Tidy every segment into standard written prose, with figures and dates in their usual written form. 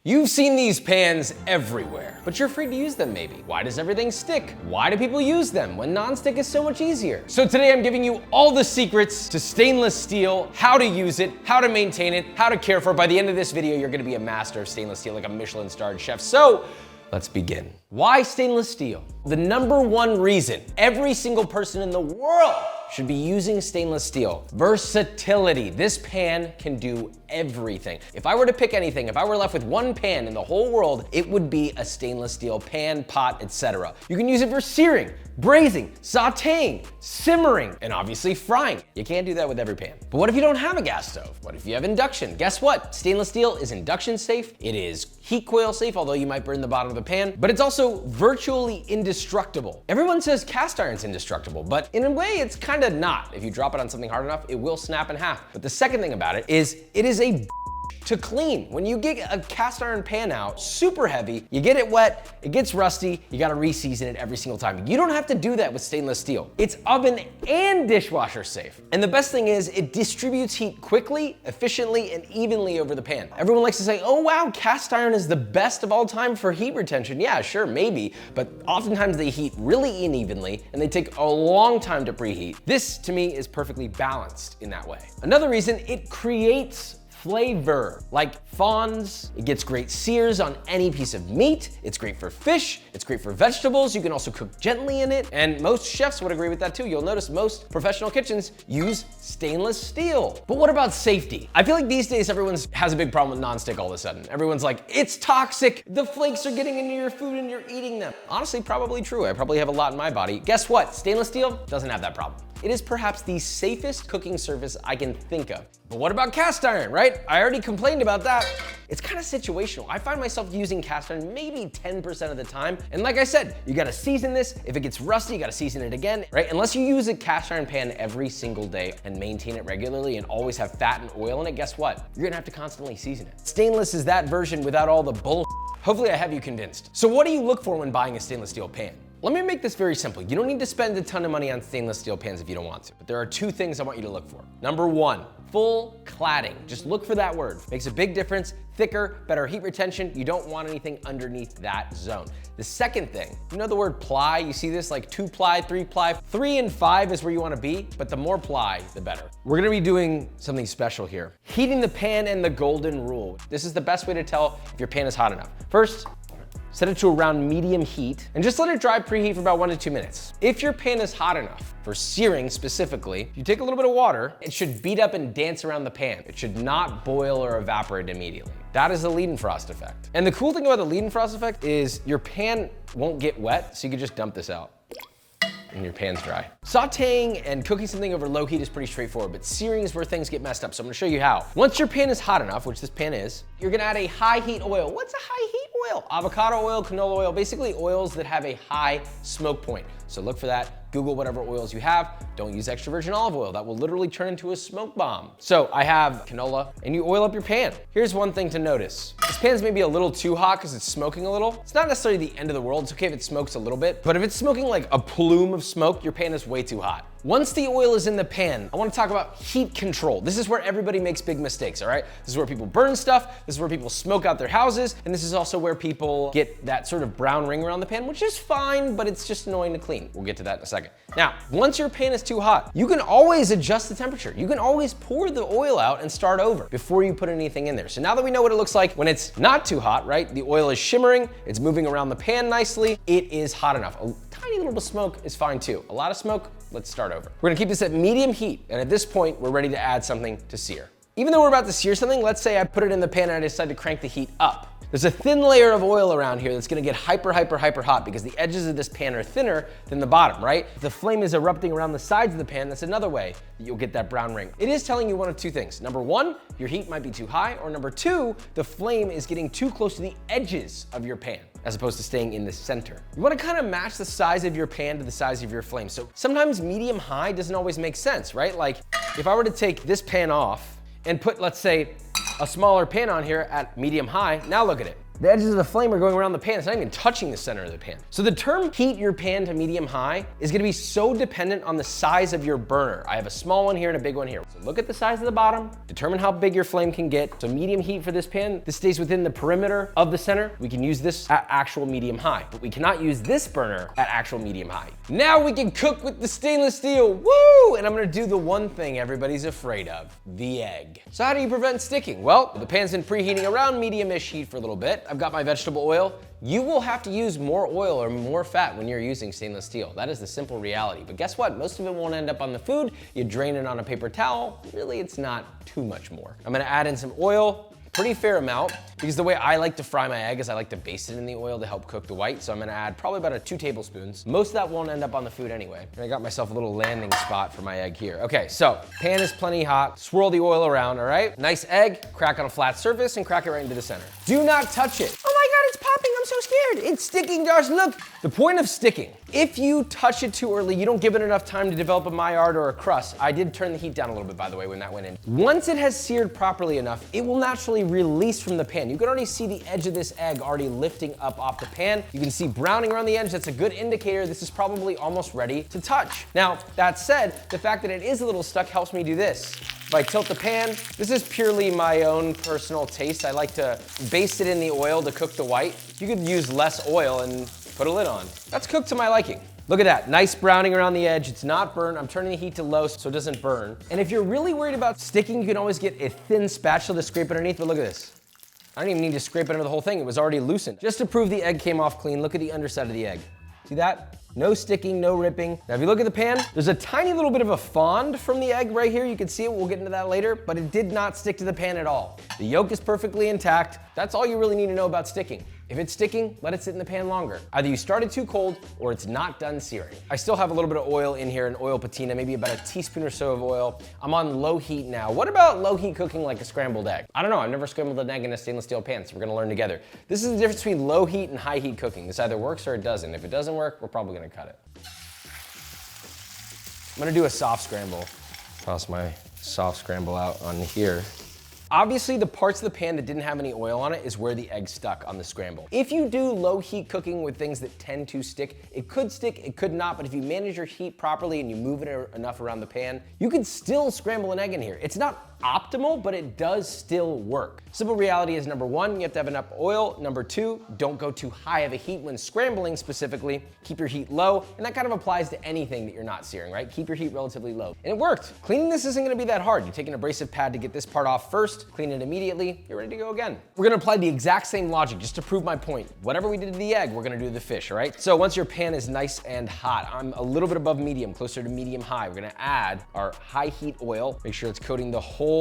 You've seen these pans everywhere, but you're afraid to use them maybe. Why does everything stick? Why do people use them when non-stick is so much easier? So today I'm giving you all the secrets to stainless steel, how to use it, how to maintain it, how to care for it. By the end of this video, you're gonna be a master of stainless steel, like a Michelin-starred chef. So let's begin. Why stainless steel? The number one reason every single person in the world should be using stainless steel. Versatility. This pan can do everything. If I were to pick anything, if I were left with one pan in the whole world, it would be a stainless steel pan, pot, etc. You can use it for searing, braising, sauteing, simmering, and obviously frying. You can't do that with every pan. But what if you don't have a gas stove? What if you have induction? Guess what? Stainless steel is induction safe. It is heat coil safe, although you might burn the bottom of the pan, but it's also virtually indestructible. Everyone says cast iron's indestructible, but in a way it's kind of not. If you drop it on something hard enough, it will snap in half. But the second thing about it is a to clean. When you get a cast iron pan out, super heavy, you get it wet, it gets rusty, you gotta re-season it every single time. You don't have to do that with stainless steel. It's oven and dishwasher safe. And the best thing is it distributes heat quickly, efficiently, and evenly over the pan. Everyone likes to say, oh wow, cast iron is the best of all time for heat retention. Yeah, sure, maybe, but oftentimes they heat really unevenly and they take a long time to preheat. This, to me, is perfectly balanced in that way. Another reason, it creates flavor, like fawns. It gets great sears on any piece of meat. It's great for fish. It's great for vegetables. You can also cook gently in it. And most chefs would agree with that too. You'll notice most professional kitchens use stainless steel. But what about safety? I feel like these days everyone has a big problem with nonstick all of a sudden. Everyone's like, it's toxic. The flakes are getting into your food and you're eating them. Honestly, probably true. I probably have a lot in my body. Guess what? Stainless steel doesn't have that problem. It is perhaps the safest cooking surface I can think of. But what about cast iron, right? I already complained about that. It's kind of situational. I find myself using cast iron maybe 10% of the time. And like I said, you gotta season this. If it gets rusty, you gotta season it again, right? Unless you use a cast iron pan every single day and maintain it regularly and always have fat and oil in it, guess what? You're gonna have to constantly season it. Stainless is that version without all the bull. Hopefully I have you convinced. So what do you look for when buying a stainless steel pan? Let me make this very simple. You don't need to spend a ton of money on stainless steel pans if you don't want to, but there are two things I want you to look for. Number one, full cladding. Just look for that word. Makes a big difference. Thicker, better heat retention. You don't want anything underneath that zone. The second thing, you know the word ply? You see this like 2 ply, 3 ply. 3 and 5 is where you wanna be, but the more ply, the better. We're gonna be doing something special here. Heating the pan and the golden rule. This is the best way to tell if your pan is hot enough. First, set it to around medium heat and just let it dry preheat for about 1 to 2 minutes. If your pan is hot enough, for searing specifically, you take a little bit of water, it should beat up and dance around the pan. It should not boil or evaporate immediately. That is the lead and frost effect. And the cool thing about the lead and frost effect is your pan won't get wet, so you can just dump this out and your pan's dry. Sauteing and cooking something over low heat is pretty straightforward, but searing is where things get messed up, so I'm gonna show you how. Once your pan is hot enough, which this pan is, you're gonna add a high heat oil. What's a high heat oil? Avocado oil, canola oil, basically oils that have a high smoke point. So look for that. Google whatever oils you have. Don't use extra virgin olive oil. That will literally turn into a smoke bomb. So I have canola, and you oil up your pan. Here's one thing to notice. This pan's maybe a little too hot because it's smoking a little. It's not necessarily the end of the world. It's okay if it smokes a little bit, but if it's smoking like a plume of smoke, your pan is way too hot. Once the oil is in the pan, I wanna talk about heat control. This is where everybody makes big mistakes, all right? This is where people burn stuff, this is where people smoke out their houses, and this is also where people get that sort of brown ring around the pan, which is fine, but it's just annoying to clean. We'll get to that in a second. Now, once your pan is too hot, you can always adjust the temperature. You can always pour the oil out and start over before you put anything in there. So now that we know what it looks like when it's not too hot, right? The oil is shimmering, it's moving around the pan nicely, it is hot enough. A tiny little bit of smoke is fine too. A lot of smoke, let's start over. We're gonna keep this at medium heat, and at this point, we're ready to add something to sear. Even though we're about to sear something, let's say I put it in the pan and I decide to crank the heat up. There's a thin layer of oil around here that's gonna get hyper hot because the edges of this pan are thinner than the bottom, right? If the flame is erupting around the sides of the pan, that's another way that you'll get that brown ring. It is telling you one of two things. Number one, your heat might be too high, or number two, the flame is getting too close to the edges of your pan, as opposed to staying in the center. You wanna kind of match the size of your pan to the size of your flame. So sometimes medium high doesn't always make sense, right? Like if I were to take this pan off and put, let's say, a smaller pan on here at medium high, now look at it. The edges of the flame are going around the pan. It's not even touching the center of the pan. So the term heat your pan to medium high is gonna be so dependent on the size of your burner. I have a small one here and a big one here. So look at the size of the bottom, determine how big your flame can get. So medium heat for this pan, this stays within the perimeter of the center. We can use this at actual medium high, but we cannot use this burner at actual medium high. Now we can cook with the stainless steel, woo! And I'm gonna do the one thing everybody's afraid of, the egg. So how do you prevent sticking? Well, the pan's been preheating around medium-ish heat for a little bit. I've got my vegetable oil. You will have to use more oil or more fat when you're using stainless steel. That is the simple reality. But guess what? Most of it won't end up on the food. You drain it on a paper towel. Really, it's not too much more. I'm gonna add in some oil, pretty fair amount, because the way I like to fry my egg is I like to baste it in the oil to help cook the white. So I'm gonna add probably about 2 tablespoons. Most of that won't end up on the food anyway. And I got myself a little landing spot for my egg here. Okay, so pan is plenty hot. Swirl the oil around, all right? Nice egg, crack on a flat surface and crack it right into the center. Do not touch it. Oh my God, it's popping, I'm so scared. It's sticking, Josh, look. The point of sticking, if you touch it too early, you don't give it enough time to develop a Maillard or a crust. I did turn the heat down a little bit, by the way, when that went in. Once it has seared properly enough, it will naturally release from the pan. You can already see the edge of this egg already lifting up off the pan. You can see browning around the edge. That's a good indicator this is probably almost ready to touch. Now, that said, the fact that it is a little stuck helps me do this. If I tilt the pan, this is purely my own personal taste. I like to baste it in the oil to cook the white. You could use less oil and put a lid on. That's cooked to my liking. Look at that, nice browning around the edge. It's not burned. I'm turning the heat to low so it doesn't burn. And if you're really worried about sticking, you can always get a thin spatula to scrape underneath, but look at this. I don't even need to scrape it under the whole thing. It was already loosened. Just to prove the egg came off clean, look at the underside of the egg. See that? No sticking, no ripping. Now if you look at the pan, there's a tiny little bit of a fond from the egg right here. You can see it, we'll get into that later, but it did not stick to the pan at all. The yolk is perfectly intact. That's all you really need to know about sticking. If it's sticking, let it sit in the pan longer. Either you started too cold or it's not done searing. I still have a little bit of oil in here, an oil patina, maybe about a teaspoon or so of oil. I'm on low heat now. What about low heat cooking like a scrambled egg? I don't know, I've never scrambled an egg in a stainless steel pan, so we're gonna learn together. This is the difference between low heat and high heat cooking. This either works or it doesn't. If it doesn't work, we're probably gonna cut it. I'm gonna do a soft scramble. Toss my soft scramble out on here. Obviously, the parts of the pan that didn't have any oil on it is where the egg stuck on the scramble. If you do low heat cooking with things that tend to stick, it could not, but if you manage your heat properly and you move it enough around the pan, you could still scramble an egg in here. It's not optimal, but it does still work. Simple reality is number one, you have to have enough oil. Number two, don't go too high of a heat when scrambling specifically. Keep your heat low, and that kind of applies to anything that you're not searing, right? Keep your heat relatively low. And it worked. Cleaning this isn't gonna be that hard. You take an abrasive pad to get this part off first, clean it immediately, you're ready to go again. We're gonna apply the exact same logic just to prove my point. Whatever we did to the egg, we're gonna do to the fish, all right? So once your pan is nice and hot, I'm a little bit above medium, closer to medium high, we're gonna add our high heat oil, make sure it's coating the whole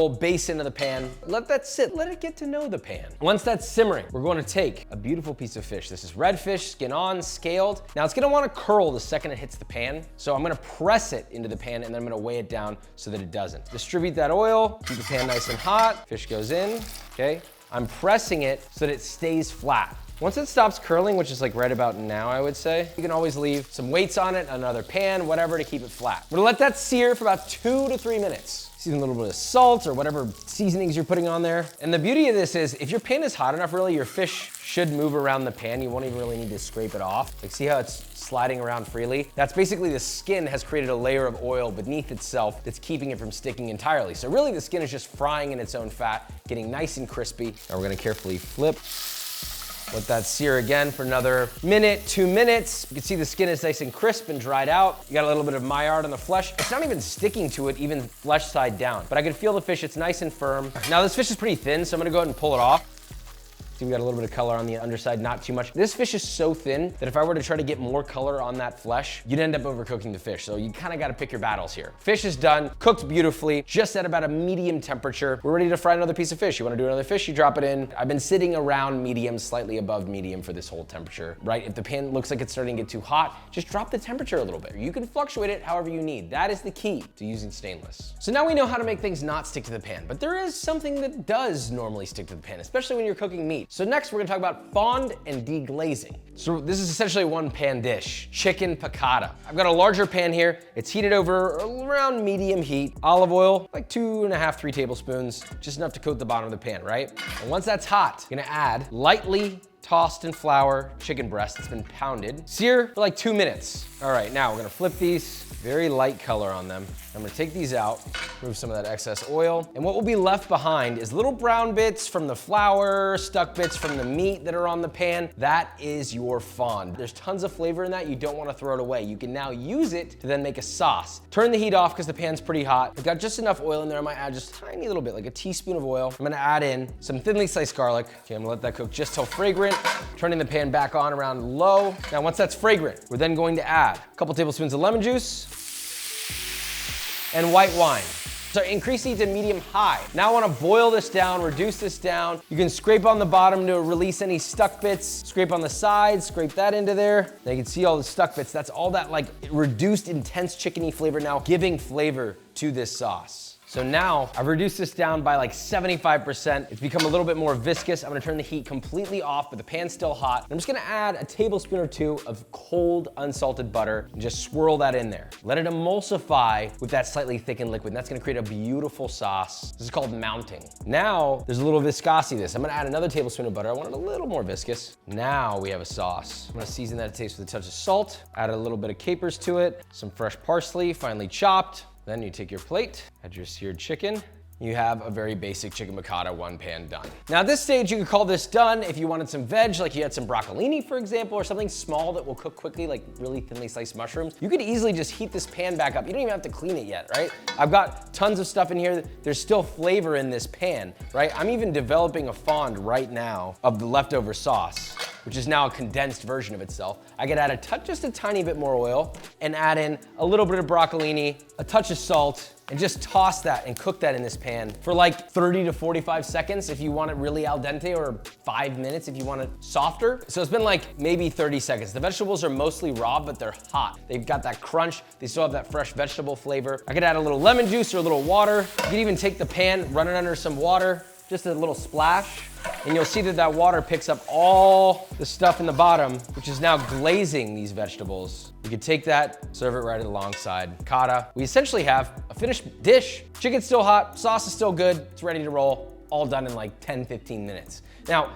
basin of the pan. Let that sit, let it get to know the pan. Once that's simmering, we're going to take a beautiful piece of fish. This is redfish, skin on, scaled. Now it's gonna wanna curl the second it hits the pan. So I'm gonna press it into the pan and then I'm gonna weigh it down so that it doesn't. Distribute that oil, keep the pan nice and hot. Fish goes in, okay? I'm pressing it so that it stays flat. Once it stops curling, which is like right about now, I would say, you can always leave some weights on it, another pan, whatever to keep it flat. We're gonna let that sear for about 2 to 3 minutes. Season a little bit of salt or whatever seasonings you're putting on there. And the beauty of this is if your pan is hot enough, really, your fish should move around the pan. You won't even really need to scrape it off. Like, see how it's sliding around freely? That's basically the skin has created a layer of oil beneath itself that's keeping it from sticking entirely. So really the skin is just frying in its own fat, getting nice and crispy. Now we're gonna carefully flip. Let that sear again for another minute, 2 minutes. You can see the skin is nice and crisp and dried out. You got a little bit of Maillard on the flesh. It's not even sticking to it, even flesh side down. But I can feel the fish, it's nice and firm. Now this fish is pretty thin, so I'm gonna go ahead and pull it off. See, we got a little bit of color on the underside, not too much. This fish is so thin that if I were to try to get more color on that flesh, you'd end up overcooking the fish. So you kind of got to pick your battles here. Fish is done, cooked beautifully, just at about a medium temperature. We're ready to fry another piece of fish. You want to do another fish, you drop it in. I've been sitting around medium, slightly above medium for this whole temperature, right? If the pan looks like it's starting to get too hot, just drop the temperature a little bit. You can fluctuate it however you need. That is the key to using stainless. So now we know how to make things not stick to the pan, but there is something that does normally stick to the pan, especially when you're cooking meat. So next we're gonna talk about fond and deglazing. So this is essentially a one pan dish, chicken piccata. I've got a larger pan here. It's heated over around medium heat. Olive oil, like 2.5, 3 tablespoons, just enough to coat the bottom of the pan, right? And once that's hot, you're gonna add lightly tossed in flour chicken breast that's been pounded. Sear for like 2 minutes. All right, now we're gonna flip these, very light color on them. I'm gonna take these out, remove some of that excess oil. And what will be left behind is little brown bits from the flour, stuck bits from the meat that are on the pan. That is your fond. There's tons of flavor in that. You don't wanna throw it away. You can now use it to then make a sauce. Turn the heat off because the pan's pretty hot. I've got just enough oil in there. I might add just a tiny little bit, like a teaspoon of oil. I'm gonna add in some thinly sliced garlic. Okay, I'm gonna let that cook just till fragrant. Turning the pan back on around low. Now, once that's fragrant, we're then going to add a couple tablespoons of lemon juice and white wine. So increase heat to medium high. Now I wanna boil this down, reduce this down. You can scrape on the bottom to release any stuck bits, scrape on the sides, scrape that into there. Now you can see all the stuck bits. That's all that like reduced intense chickeny flavor now giving flavor to this sauce. So now I've reduced this down by like 75%. It's become a little bit more viscous. I'm gonna turn the heat completely off, but the pan's still hot. I'm just gonna add a tablespoon or 2 of cold unsalted butter and just swirl that in there. Let it emulsify with that slightly thickened liquid. And that's gonna create a beautiful sauce. This is called mounting. Now there's a little viscosity to this. I'm gonna add another tablespoon of butter. I want it a little more viscous. Now we have a sauce. I'm gonna season that to taste with a touch of salt, add a little bit of capers to it, some fresh parsley, finely chopped. Then you take your plate, add your seared chicken. You have a very basic chicken piccata one pan done. Now at this stage, you could call this done if you wanted some veg, like you had some broccolini, for example, or something small that will cook quickly, like really thinly sliced mushrooms. You could easily just heat this pan back up. You don't even have to clean it yet, right? I've got tons of stuff in here. There's still flavor in this pan, right? I'm even developing a fond right now of the leftover sauce, which is now a condensed version of itself. I could add just a tiny bit more oil and add in a little bit of broccolini, a touch of salt, and just toss that and cook that in this pan for like 30 to 45 seconds if you want it really al dente, or 5 minutes if you want it softer. So it's been like maybe 30 seconds. The vegetables are mostly raw, but they're hot. They've got that crunch. They still have that fresh vegetable flavor. I could add a little lemon juice or a little water. You could even take the pan, run it under some water, just a little splash, and you'll see that that water picks up all the stuff in the bottom, which is now glazing these vegetables. You could take that, serve it right alongside piccata. We essentially have a finished dish. Chicken's still hot, sauce is still good, it's ready to roll, all done in like 10, 15 minutes. Now,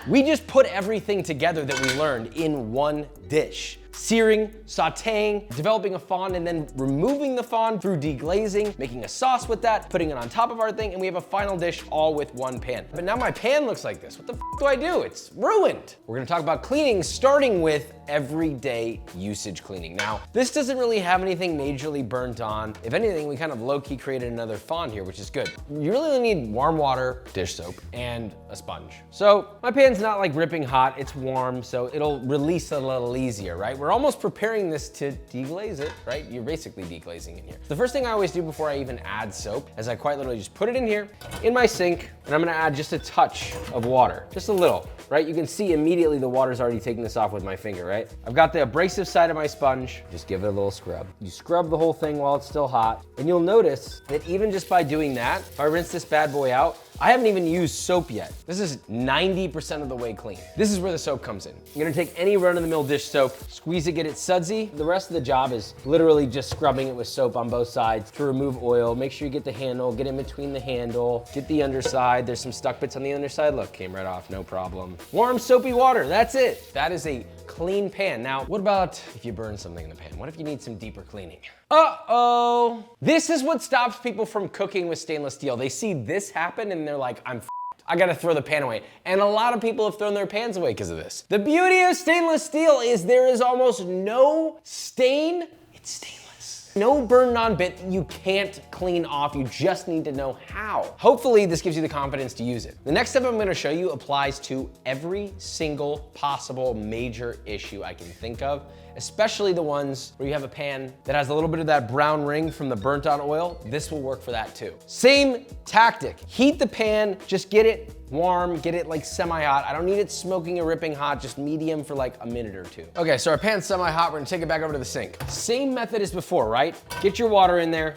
we just put everything together that we learned in one dish. Searing, sauteing, developing a fond, and then removing the fond through deglazing, making a sauce with that, putting it on top of our thing, and we have a final dish all with one pan. But now my pan looks like this. What the f do I do? It's ruined. We're gonna talk about cleaning, starting with everyday usage cleaning. Now, this doesn't really have anything majorly burnt on. If anything, we kind of low-key created another fond here, which is good. You really only need warm water, dish soap, and a sponge. So my pan's not like ripping hot, it's warm, so it'll release a little easier, right? We're almost preparing this to deglaze it, right? You're basically deglazing in here. The first thing I always do before I even add soap is I quite literally just put it in here, in my sink, and I'm gonna add just a touch of water, just a little, right? You can see immediately the water's already taking this off with my finger, right? I've got the abrasive side of my sponge, just give it a little scrub. You scrub the whole thing while it's still hot, and you'll notice that even just by doing that, if I rinse this bad boy out, I haven't even used soap yet. This is 90% of the way clean. This is where the soap comes in. You're gonna take any run-of-the-mill dish soap, squeeze it, get it sudsy. The rest of the job is literally just scrubbing it with soap on both sides to remove oil. Make sure you get the handle, get in between the handle, get the underside. There's some stuck bits on the underside. Look, came right off, no problem. Warm soapy water, that's it. That is a clean pan. Now, what about if you burn something in the pan? What if you need some deeper cleaning? Uh-oh. This is what stops people from cooking with stainless steel. They see this happen and they're like, I'm f***ed. I gotta throw the pan away. And a lot of people have thrown their pans away because of this. The beauty of stainless steel is there is almost no stain. It's stainless. No burned on bit that you can't clean off. You just need to know how. Hopefully this gives you the confidence to use it. The next step I'm gonna show you applies to every single possible major issue I can think of, especially the ones where you have a pan that has a little bit of that brown ring from the burnt on oil. This will work for that too. Same tactic. Heat the pan, just get it warm, get it like semi-hot. I don't need it smoking or ripping hot, just medium for like a minute or two. Okay, so our pan's semi-hot, we're gonna take it back over to the sink. Same method as before, right? Get your water in there,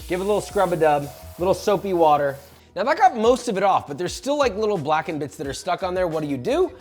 give it a little scrub-a-dub, little soapy water. Now that got most of it off, but there's still like little blackened bits that are stuck on there. What do?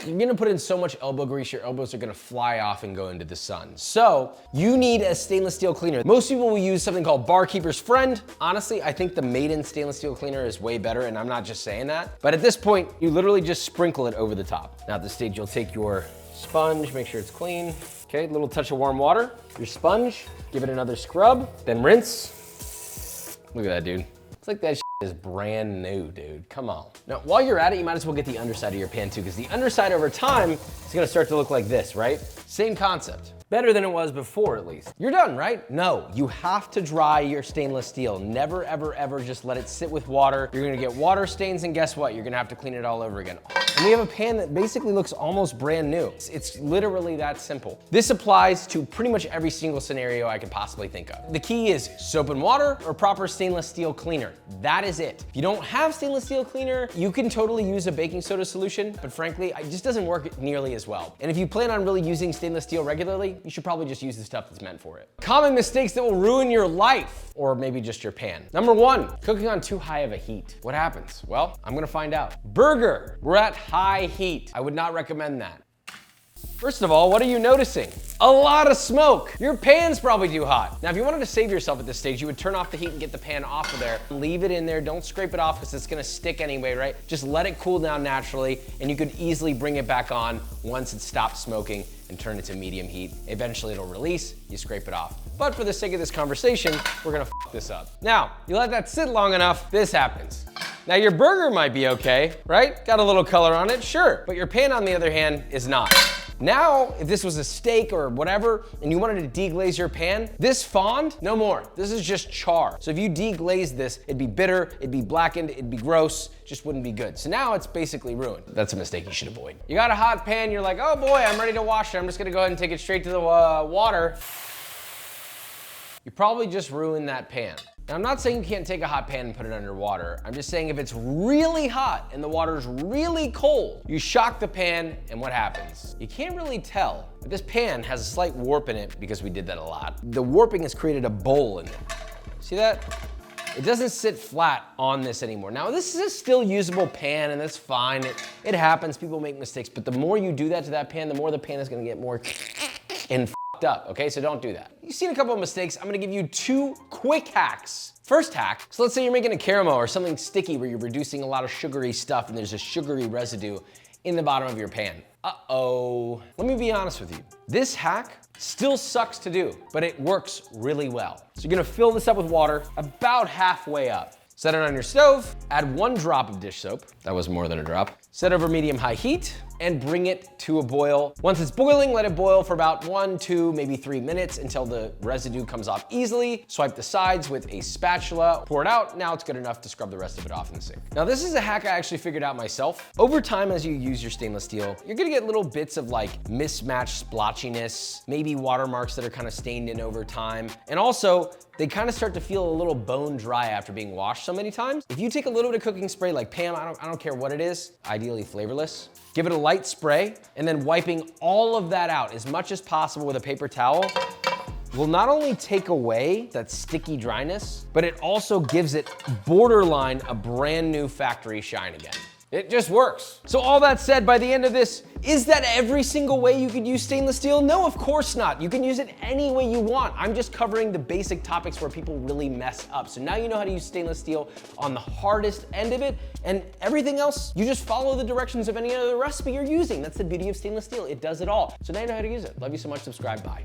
You're gonna put in so much elbow grease, your elbows are gonna fly off and go into the sun. So you need a stainless steel cleaner. Most people will use something called Barkeeper's Friend. Honestly, I think the Maiden stainless steel cleaner is way better, and I'm not just saying that. But at this point, you literally just sprinkle it over the top. Now at this stage, you'll take your sponge, make sure it's clean. Okay, little touch of warm water. Your sponge, give it another scrub, then rinse. Look at that, dude. It's like that is brand new, dude. Come on. Now, while you're at it, you might as well get the underside of your pan too, because the underside over time is gonna start to look like this, right? Same concept. Better than it was before, at least. You're done, right? No, you have to dry your stainless steel. Never, ever, ever just let it sit with water. You're gonna get water stains, and guess what? You're gonna have to clean it all over again. And we have a pan that basically looks almost brand new. It's literally that simple. This applies to pretty much every single scenario I could possibly think of. The key is soap and water or proper stainless steel cleaner. That is it. If you don't have stainless steel cleaner, you can totally use a baking soda solution, but frankly, it just doesn't work nearly as well. And if you plan on really using stainless steel regularly, you should probably just use the stuff that's meant for it. Common mistakes that will ruin your life, or maybe just your pan. Number one, cooking on too high of a heat. What happens? Well, I'm gonna find out. Burger, we're at high heat. I would not recommend that. First of all, what are you noticing? A lot of smoke. Your pan's probably too hot. Now, if you wanted to save yourself at this stage, you would turn off the heat and get the pan off of there. Leave it in there, don't scrape it off because it's gonna stick anyway, right? Just let it cool down naturally, and you could easily bring it back on once it stops smoking and turn it to medium heat. Eventually it'll release, you scrape it off. But for the sake of this conversation, we're gonna f this up. Now, you let that sit long enough, this happens. Now your burger might be okay, right? Got a little color on it, sure. But your pan, on the other hand, is not. Now, if this was a steak or whatever, and you wanted to deglaze your pan, this fond, no more. This is just char. So if you deglaze this, it'd be bitter, it'd be blackened, it'd be gross, just wouldn't be good. So now it's basically ruined. That's a mistake you should avoid. You got a hot pan, you're like, oh boy, I'm ready to wash it. I'm just gonna go ahead and take it straight to the water. You probably just ruined that pan. Now, I'm not saying you can't take a hot pan and put it under water. I'm just saying if it's really hot and the water's really cold, you shock the pan and what happens? You can't really tell, but this pan has a slight warp in it because we did that a lot. The warping has created a bowl in it. See that? It doesn't sit flat on this anymore. Now, this is a still usable pan and that's fine. It happens, people make mistakes, but the more you do that to that pan, the more the pan is gonna get more and up, okay? So don't do that. You've seen a couple of mistakes. I'm gonna give you 2 quick hacks. First hack, so let's say you're making a caramel or something sticky where you're reducing a lot of sugary stuff and there's a sugary residue in the bottom of your pan. Uh-oh. Let me be honest with you. This hack still sucks to do, but it works really well. So you're gonna fill this up with water about halfway up. Set it on your stove, add 1 drop of dish soap. That was more than a drop. Set over medium-high heat and bring it to a boil. Once it's boiling, let it boil for about 1, 2, maybe 3 minutes until the residue comes off easily. Swipe the sides with a spatula, pour it out. Now it's good enough to scrub the rest of it off in the sink. Now this is a hack I actually figured out myself. Over time, as you use your stainless steel, you're gonna get little bits of like mismatched splotchiness, maybe watermarks that are kind of stained in over time. And also, they kind of start to feel a little bone dry after being washed so many times. If you take a little bit of cooking spray like Pam, I don't care what it is, ideally flavorless, give it a light spray, and then wiping all of that out as much as possible with a paper towel will not only take away that sticky dryness, but it also gives it borderline a brand new factory shine again. It just works. So all that said, by the end of this, is that every single way you could use stainless steel? No, of course not. You can use it any way you want. I'm just covering the basic topics where people really mess up. So now you know how to use stainless steel on the hardest end of it, and everything else, you just follow the directions of any other recipe you're using. That's the beauty of stainless steel. It does it all. So now you know how to use it. Love you so much, subscribe, bye.